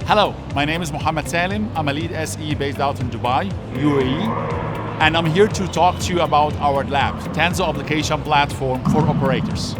Hello, my name is Mohammed Salim. I'm a lead SE based out in Dubai, UAE, and I'm here to talk to you about our lab, Tanzu Application Platform for operators.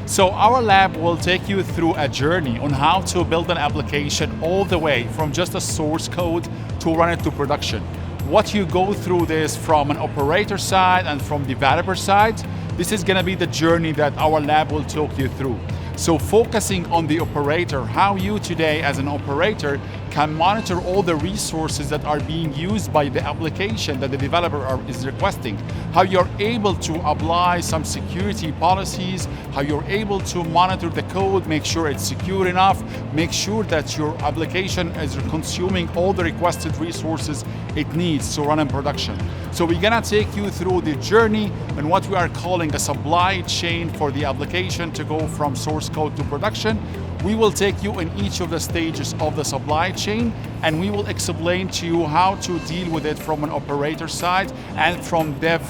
So our lab will take you through a journey on how to build an application all the way from just a source code to run it to production. What you go through this from an operator side and from developer side, this is going to be the journey that our lab will talk you through. So focusing on the operator, how you today as an operator can monitor all the resources that are being used by the application that the developer is requesting, how you're able to apply some security policies, how you're able to monitor the code, make sure it's secure enough, make sure that your application is consuming all the requested resources it needs to run in production. So we're gonna take you through the journey and what we are calling a supply chain for the application to go from source code to production. We will take you in each of the stages of the supply chain, and we will explain to you how to deal with it from an operator side and from dev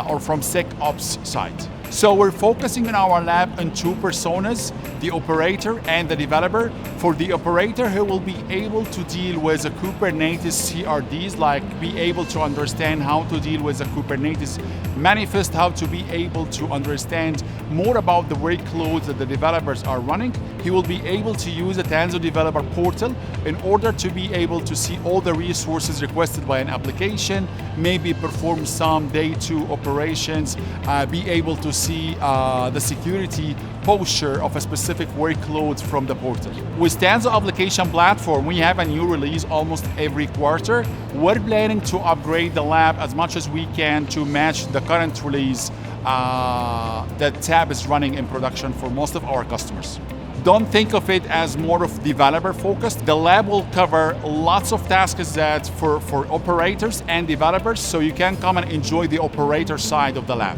or from SecOps side. So we're focusing in our lab on two personas, the operator and the developer. For the operator, he will be able to deal with the Kubernetes CRDs, like be able to understand how to deal with the Kubernetes manifest, how to be able to understand more about the workloads that the developers are running. He will be able to use the Tanzu Developer Portal in order to be able to see all the resources requested by an application, maybe perform some day two operations, be able to see the security posture of a specific workload from the portal. With Tanzu Application Platform, we have a new release almost every quarter. We're planning to upgrade the lab as much as we can to match the current release that tab is running in production for most of our customers. Don't think of it as more of developer focused. The lab will cover lots of tasks that for operators and developers, so you can come and enjoy the operator side of the lab.